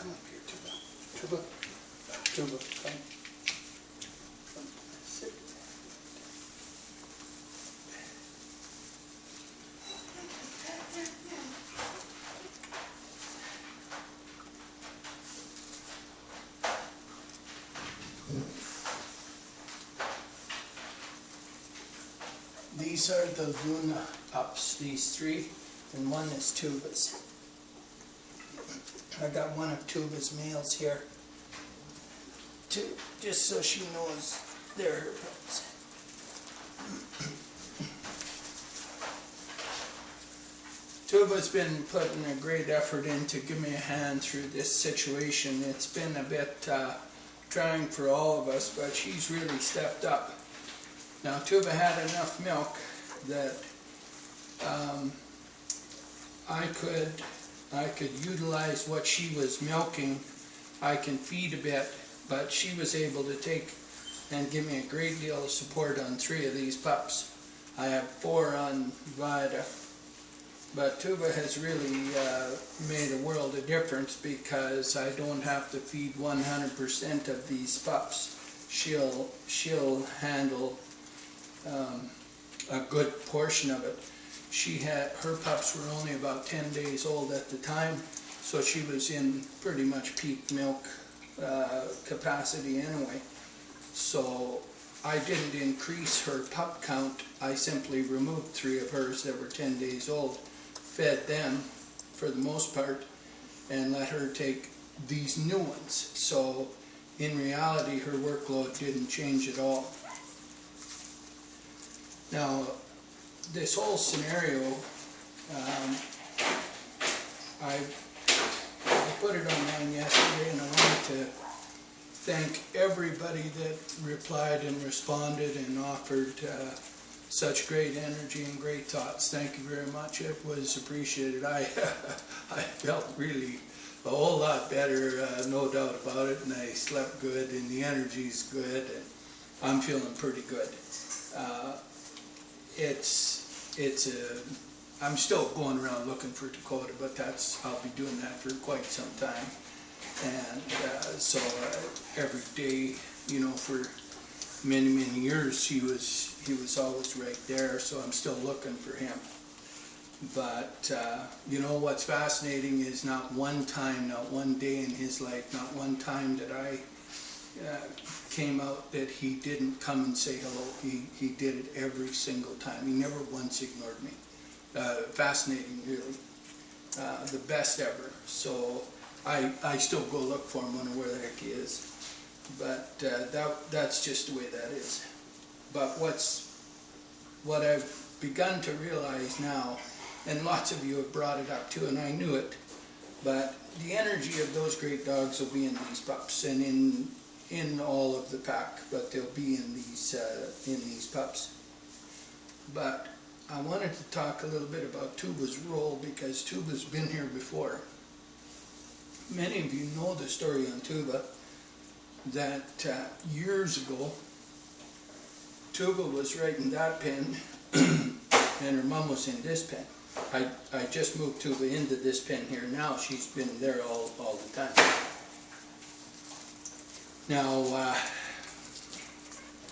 Come up here, Tuva. Tuva. Tuva, come. Sit. These are the Luna pups, these three, and one is Tuva's. I got one of Tuva's males here, just so she knows they're her pups. Tuva's been putting a great effort in to give me a hand through this situation. It's been a bit trying for all of us, but she's really stepped up. Now Tuva had enough milk that I could utilize what she was milking. I can feed a bit, but she was able to take and give me a great deal of support on 3 of these pups. I have 4 on Vida, but Tuva has really made a world of difference because I don't have to feed 100% of these pups. She'll handle a good portion of it. Her pups were only about 10 days old at the time, so she was in pretty much peak milk capacity anyway. So I didn't increase her pup count. I simply removed 3 of hers that were 10 days old, fed them for the most part, and let her take these new ones. So in reality, her workload didn't change at all. Now, this whole scenario, I put it online yesterday, and I wanted to thank everybody that replied and responded and offered such great energy and great thoughts. Thank you very much. It was appreciated. I felt really a whole lot better, no doubt about it, and I slept good, and the energy's good, and I'm feeling pretty good. I'm still going around looking for Dakota, but I'll be doing that for quite some time. And so every day, for many, many years, he was always right there, so I'm still looking for him. But, what's fascinating is not one time, not one day in his life, not one time that I came out that he didn't come and say hello. He did it every single time. He never once ignored me. Fascinating, really. The best ever. So I still go look for him, wonder where the heck he is. But that's just the way that is. But what I've begun to realize now, and lots of you have brought it up too, and I knew it, but the energy of those great dogs will be in these pups and in all of the pack, but they'll be in these pups. But I wanted to talk a little bit about Tuva's role, because Tuva's been here before. Many of you know the story on Tuva, that years ago, Tuva was right in that pen, and her mom was in this pen. I just moved Tuva into this pen here now. She's been there all the time. Now,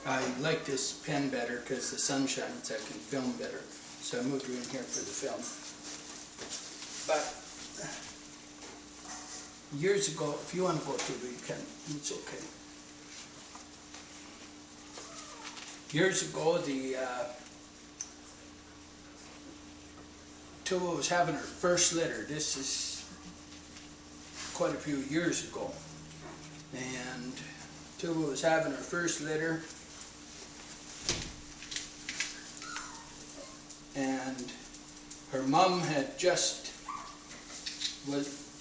I like this pen better because the sun shines, I can film better. So I moved her in here for the film. But years ago, if you want to go Tuva, you can. It's okay. Years ago, Tuva was having her first litter. This is quite a few years ago. And Tuva was having her first litter, and her mom had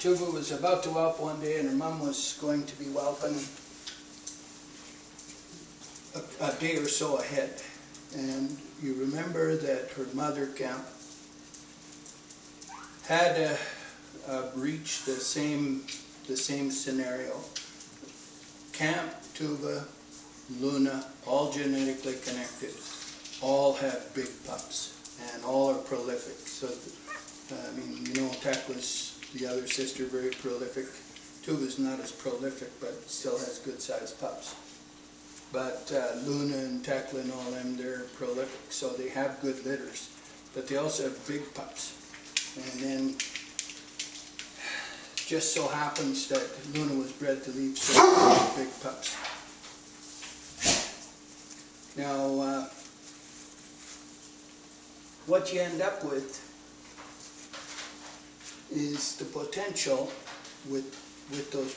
Tuva was about to whelp one day, and her mom was going to be whelping a day or so ahead. And you remember that her mother camp had reached the same scenario. Camp, Tuva, Luna, all genetically connected, all have big pups, and all are prolific. So, Tech was the other sister, very prolific, Tuva's not as prolific, but still has good sized pups. But Luna and Tekla and all them, they're prolific, so they have good litters. But they also have big pups. And then just so happens that Luna was bred to leave so big pups. Now, what you end up with is the potential with those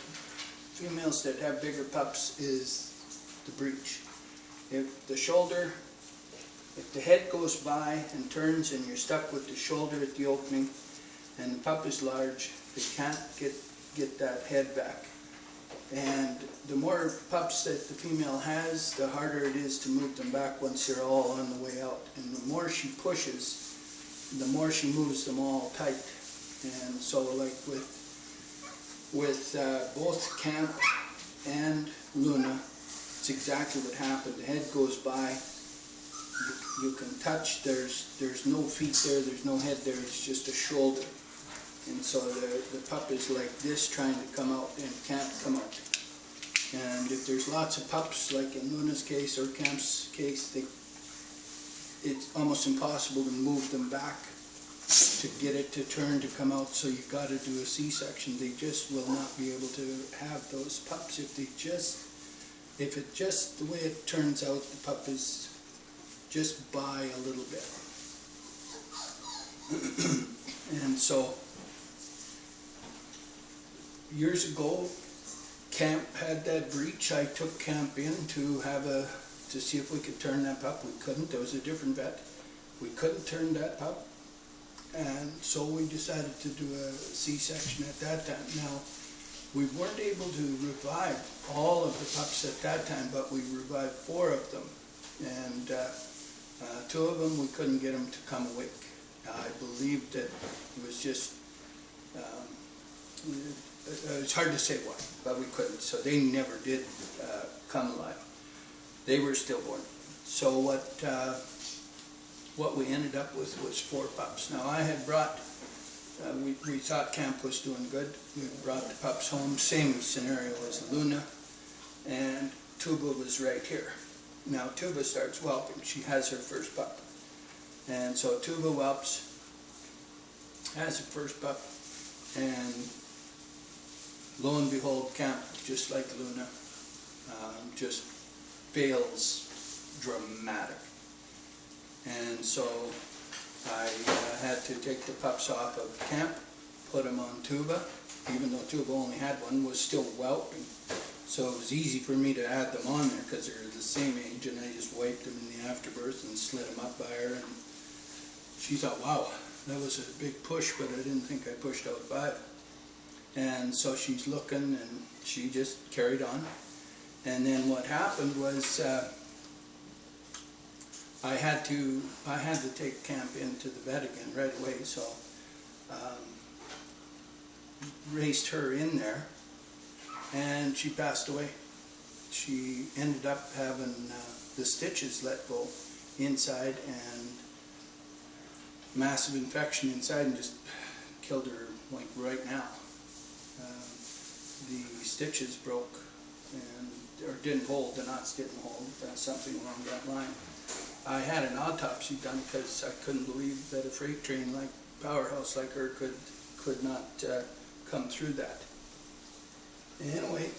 females that have bigger pups is the breech. If the head goes by and turns and you're stuck with the shoulder at the opening and the pup is large, they can't get that head back. And the more pups that the female has, the harder it is to move them back once they're all on the way out. And the more she pushes, the more she moves them all tight. And so like with both Camp and Luna, it's exactly what happened. The head goes by, you can touch, there's no feet there, there's no head there, it's just a shoulder. And so the pup is like this trying to come out and can't come out. And if there's lots of pups, like in Luna's case or Camp's case, it's almost impossible to move them back to get it to turn to come out, so you've got to do a C-section. They just will not be able to have those pups if it just, the way it turns out, the pup is just by a little bit. And so, years ago, Camp had that breech. I took Camp in to see if we could turn that pup. We couldn't. There was a different vet. We couldn't turn that pup. And so we decided to do a C-section at that time. Now, we weren't able to revive all of the pups at that time, but we revived 4 of them. And 2 of them, we couldn't get them to come awake. I believe that it was just, it's hard to say why, but we couldn't. So they never did come alive. They were stillborn. So what we ended up with was 4 pups. Now I had brought, we thought Camp was doing good. We brought the pups home, same scenario as Luna, and Tuva was right here. Now Tuva starts whelping. She has her first pup. And so Tuva whelps, has her first pup, and lo and behold, Camp, just like Luna, just fails dramatic. And so I had to take the pups off of Camp, put them on Tuva, even though Tuva only had one, was still whelping. So it was easy for me to add them on there because they're the same age, and I just wiped them in the afterbirth and slid them up by her. And she thought, wow, that was a big push, but I didn't think I pushed out 5. And so she's looking, and she just carried on. And then what happened was I had to take Camp into the vet again right away. So raced her in there, and she passed away. She ended up having the stitches let go inside, and massive infection inside, and just killed her like right now. The stitches broke, or didn't hold, the knots didn't hold, something along that line. I had an autopsy done because I couldn't believe that a freight train like powerhouse like her could not come through that. Anyway,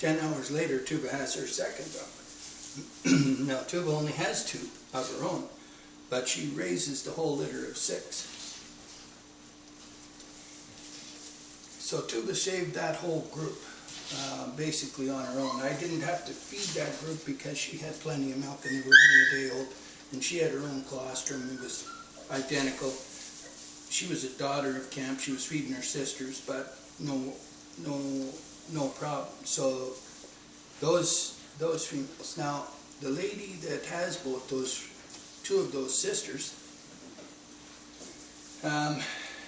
10 hours later, Tuva has her second pup. Now Tuva only has 2 of her own, but she raises the whole litter of 6. So Tuva saved that whole group, basically on her own. I didn't have to feed that group because she had plenty of milk and they were only a day old, and she had her own colostrum. It was identical. She was a daughter of Camp. She was feeding her sisters, but no problem. So those females. Now the lady that has both those 2 of those sisters,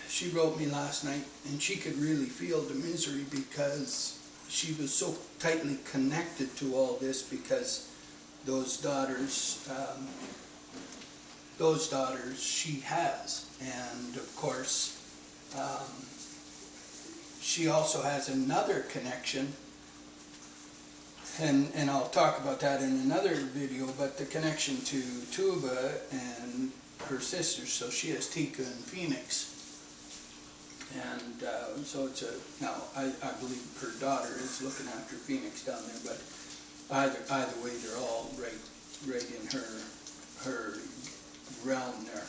she wrote me last night, and she could really feel the misery because she was so tightly connected to all this, because those daughters she has, and of course she also has another connection, and I'll talk about that in another video, but the connection to Tuva and her sisters. So she has Tika and Phoenix. And so it's now I believe her daughter is looking after Phoenix down there, but either way, they're all right in her realm there.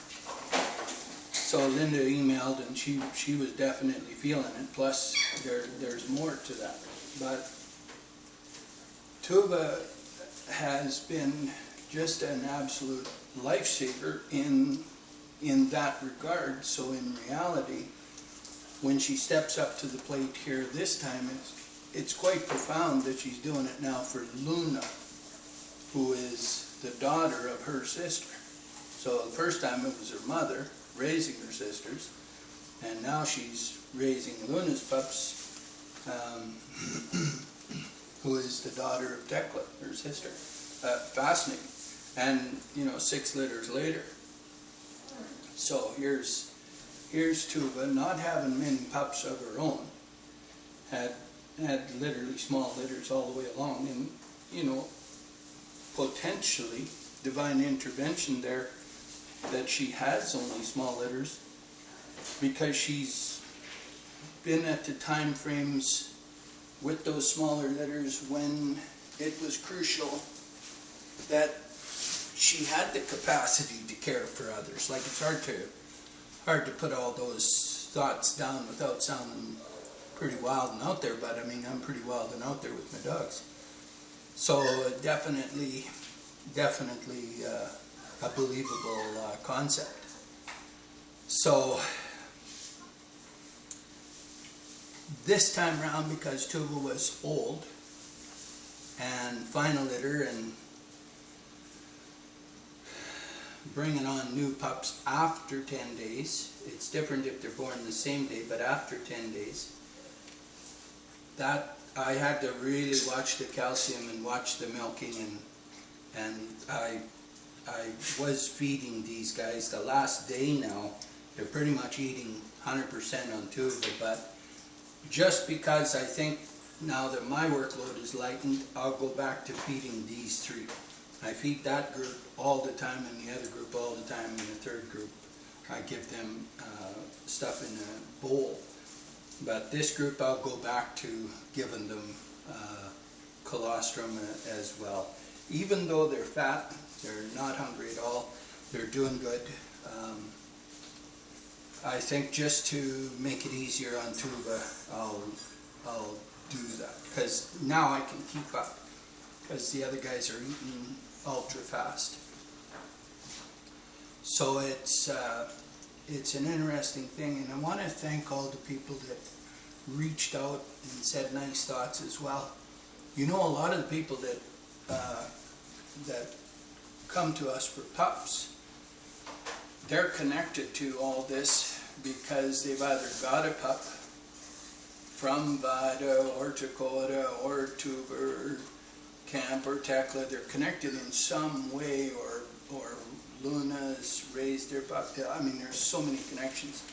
So Linda emailed, and she was definitely feeling it. Plus, there's more to that. But Tuva has been just an absolute lifesaver in that regard. So in reality, when she steps up to the plate here this time, it's quite profound that she's doing it now for Luna, who is the daughter of her sister. So the first time it was her mother raising her sisters, and now she's raising Luna's pups, who is the daughter of Tekla, her sister. Fascinating. And 6 litters later. So here's Tuva, not having many pups of her own, had literally small litters all the way along, and potentially divine intervention there that she has only small litters, because she's been at the time frames with those smaller litters when it was crucial that she had the capacity to care for others. Like, it's hard to put all those thoughts down without sounding pretty wild and out there, but I mean, I'm pretty wild and out there with my dogs. So definitely a believable concept. So this time around, because Tuva was old and final litter and bringing on new pups after 10 days, it's different if they're born the same day, but after 10 days, that I had to really watch the calcium and watch the milking, and I was feeding these guys the last day now. They're pretty much eating 100% on Tuva, but just because I think now that my workload is lightened, I'll go back to feeding these 3. I feed that group all the time, and the other group all the time, and the third group I give them stuff in a bowl. But this group I'll go back to giving them colostrum as well. Even though they're fat, they're not hungry at all, they're doing good. I think just to make it easier on Tuva, I'll do that, because now I can keep up, because the other guys are eating ultra fast. So it's an interesting thing, and I want to thank all the people that reached out and said nice thoughts as well. A lot of the people that come to us for pups, they're connected to all this because they've either got a pup from Vada or Dakota or Tuva or Camp or Tekla. They're connected in some way, or Luna's raised their pup. I mean, there's so many connections.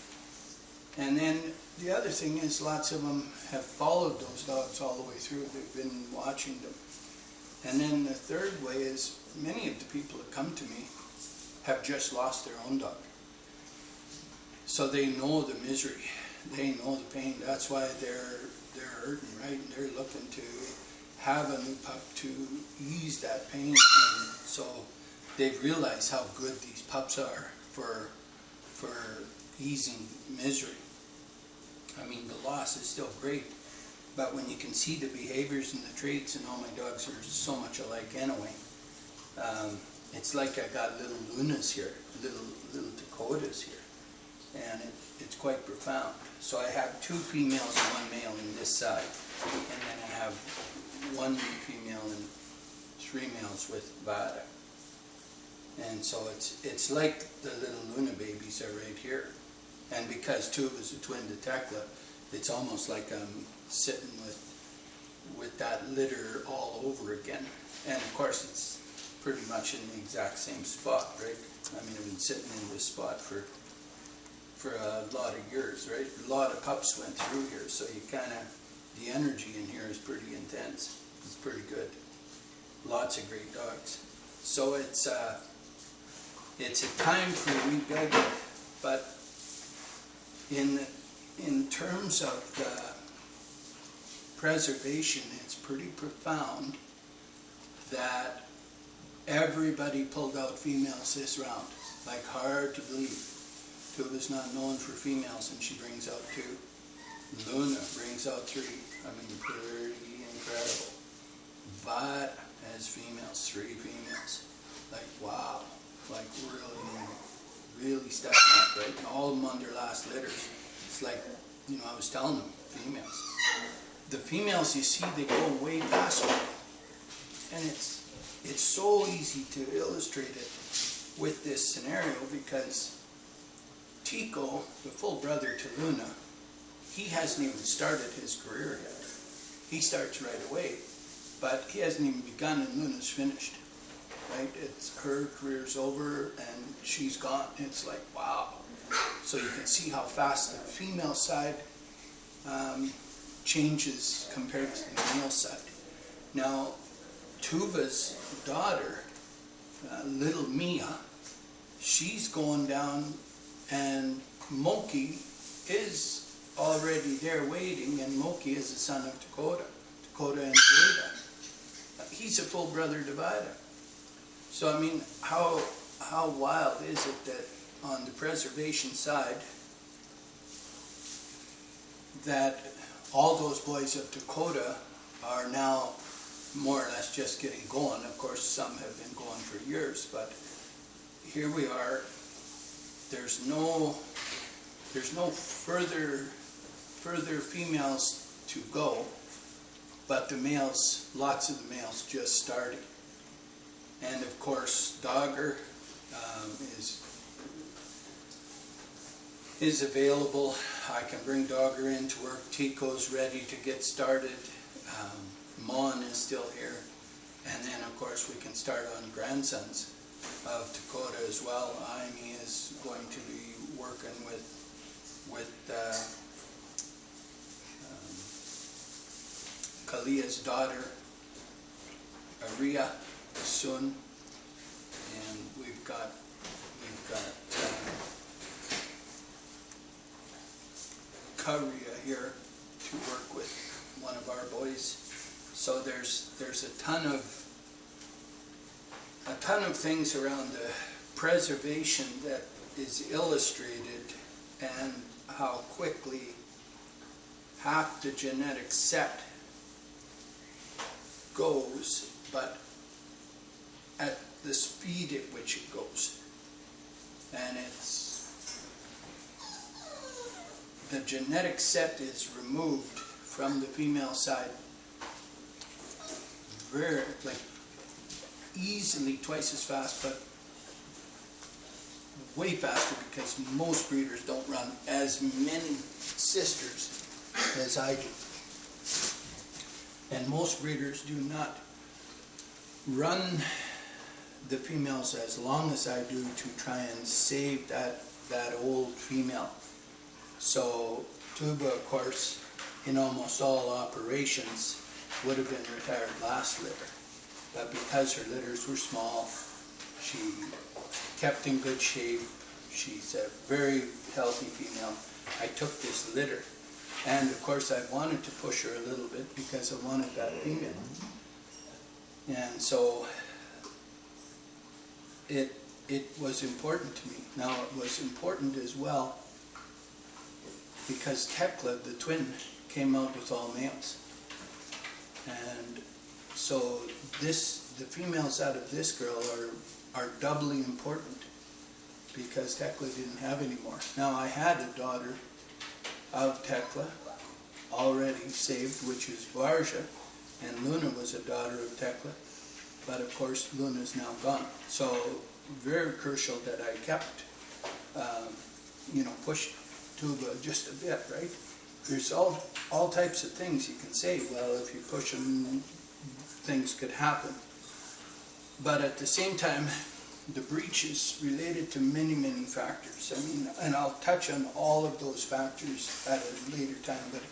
And then the other thing is, lots of them have followed those dogs all the way through. They've been watching them. And then the third way is, many of the people that come to me have just lost their own dog. So they know the misery, they know the pain. That's why they're hurting, right? And they're looking to have a new pup to ease that pain. And so they've realized how good these pups are for easing misery. I mean, the loss is still great, but when you can see the behaviors and the traits, and all my dogs are so much alike anyway, it's like I got little Lunas here, little Dakotas here, and it's quite profound. So I have 2 females and 1 male in this side, and then I have 1 female and 3 males with Vada. And so it's like the little Luna babies are right here. And because Tuva is a twin to Tekla, it's almost like I'm sitting with that litter all over again. And of course, it's pretty much in the exact same spot, right? I mean, I've been sitting in this spot for for a lot of years, right? A lot of pups went through here, so you kind of, the energy in here is pretty intense. It's pretty good. Lots of great dogs. So it's a time for rebuilding, but in terms of the preservation, it's pretty profound that everybody pulled out females this round. Like, hard to believe. Tuva's not known for females, and she brings out 2. Luna brings out 3. I mean, pretty incredible. But as females, 3 females. Like, wow. Like, really stepping up, right? And all of them on their last litters. It's like, you know, I was telling them, females. The females, you see, they go way faster. And it's so easy to illustrate it with this scenario because Tico, the full brother to Luna, he hasn't even started his career yet. He starts right away, but he hasn't even begun and Luna's finished. Right? It's her career's over and she's gone. It's like, wow. So you can see how fast the female side changes compared to the male side. Now, Tuva's daughter, little Mia, she's going down, and Moki is already there waiting, and Moki is the son of Dakota and Jada. He's a full brother divider. So I mean, how wild is it that on the preservation side, that all those boys of Dakota are now more or less just getting going. Of course, some have been going for years, but here we are. There's no further females to go, but the males, lots of the males just starting. And of course, Dogger is available. I can bring Dogger in to work. Tico's ready to get started. Mon is still here. And then of course we can start on grandsons of Dakota as well. Amy is going to be working with Kalia's daughter, Aria, soon. And we've got Karia here to work with one of our boys. So there's a ton of things around the preservation that is illustrated, and how quickly half the genetic set goes, but at the speed at which it goes. And the genetic set is removed from the female side very, like, easily twice as fast, but way faster, because most breeders don't run as many sisters as I do. And most breeders do not run the females as long as I do to try and save that old female. So Tuva, of course, in almost all operations, would have been retired last litter. But because her litters were small, she kept in good shape. She's a very healthy female. I took this litter. And of course I wanted to push her a little bit because I wanted that female. And so it was important to me. Now it was important as well because Tekla, the twin, came out with all males. And so the females out of this girl are doubly important because Tekla didn't have any more. Now I had a daughter of Tekla already saved, which is Varja, and Luna was a daughter of Tekla, but of course Luna's now gone. So very crucial that I kept, pushed Tuva just a bit, right? There's all types of things you can say. Well, if you push them, things could happen. But at the same time, the breech is related to many, many factors. I mean, and I'll touch on all of those factors at a later time, but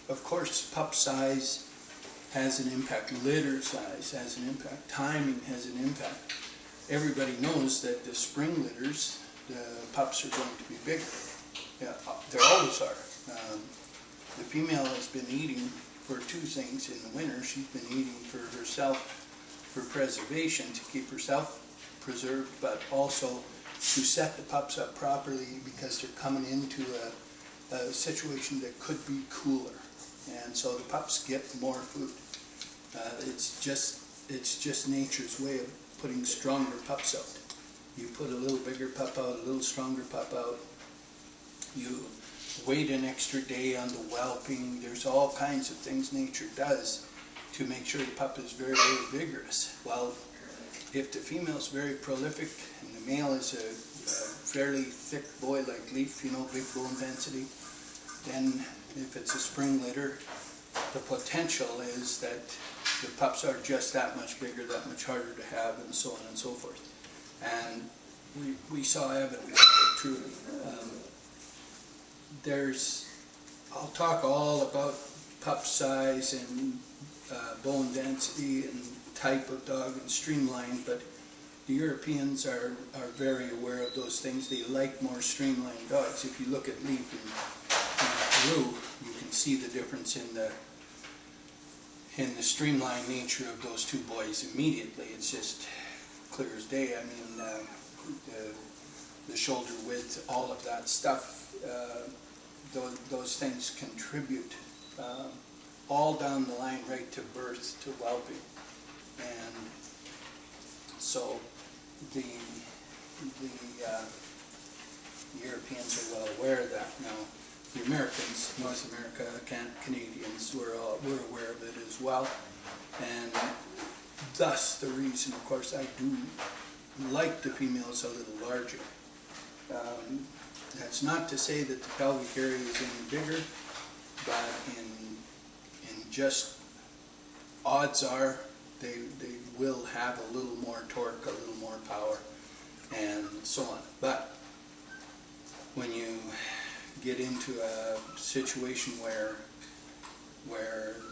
of course pup size has an impact, litter size has an impact, timing has an impact. Everybody knows that the spring litters, the pups are going to be bigger. Yeah, they always are. The female has been eating for two things in the winter. She's been eating for herself, for preservation, to keep herself preserved, but also to set the pups up properly because they're coming into a situation that could be cooler. And so the pups get more food. It's just nature's way of putting stronger pups out. You put a little bigger pup out, a little stronger pup out. You wait an extra day on the whelping. There's all kinds of things nature does to make sure the pup is very, very vigorous. Well, if the female is very prolific and the male is a fairly thick boy like Leaf, you know, big bone density, then if it's a spring litter, the potential is that the pups are just that much bigger, that much harder to have, and so on and so forth. And we saw evidence of it truly. I'll talk all about pup size and bone density and type of dog and streamline, but the Europeans are very aware of those things. They like more streamlined dogs. If you look at Leaf in Peru, you can see the difference in the streamlined nature of those two boys immediately. It's just clear as day. I mean, the shoulder width, all of that stuff, those things contribute all down the line right to birth, to whelping. And so the Europeans are well aware of that. Now, the Americans, North America, Canadians, we're aware of it as well. And thus the reason, of course, I do like the females a little larger. That's not to say that the pelvic area is any bigger, but in just odds are they will have a little more torque, a little more power, and so on. But when you get into a situation where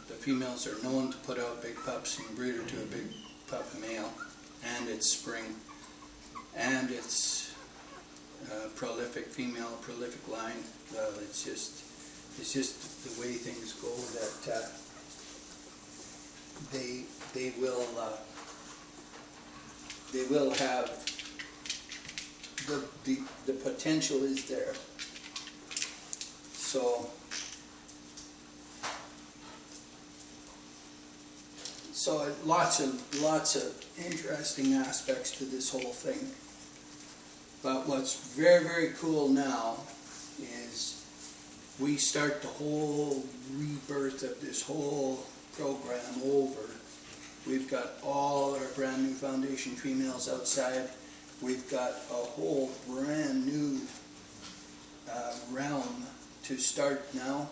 the females are known to put out big pups and breed her to a big pup male, and it's spring, and it's prolific female, prolific line, well, it's just the way things go that they will have the potential is there. So lots of interesting aspects to this whole thing. But what's very, very cool now is we start the whole rebirth of this whole program over. We've got all our brand new foundation females outside. We've got a whole brand new realm to start now.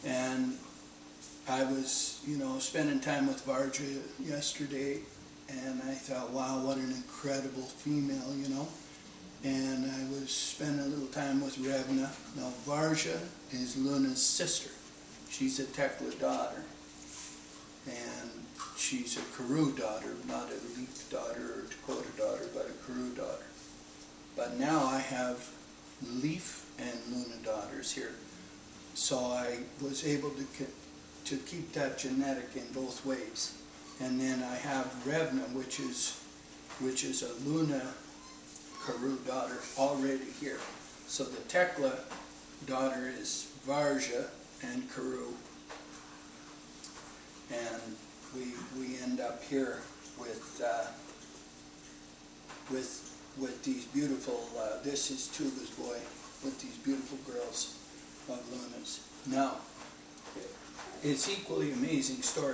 And I was, spending time with Varja yesterday, and I thought, wow, what an incredible female, And I was spending a little time with Revna. Now, Varja is Luna's sister. She's a Tekla daughter. And she's a Karoo daughter, not a Leaf daughter or Dakota daughter, but a Karoo daughter. But now I have Leaf and Luna daughters here. So I was able to keep that genetic in both ways. And then I have Revna, which is a Luna Karoo daughter already here. So the Tekla daughter is Varja and Karoo. And we end up here with these beautiful, this is Tuva's boy, with these beautiful girls of Luna's. Now, it's equally amazing story.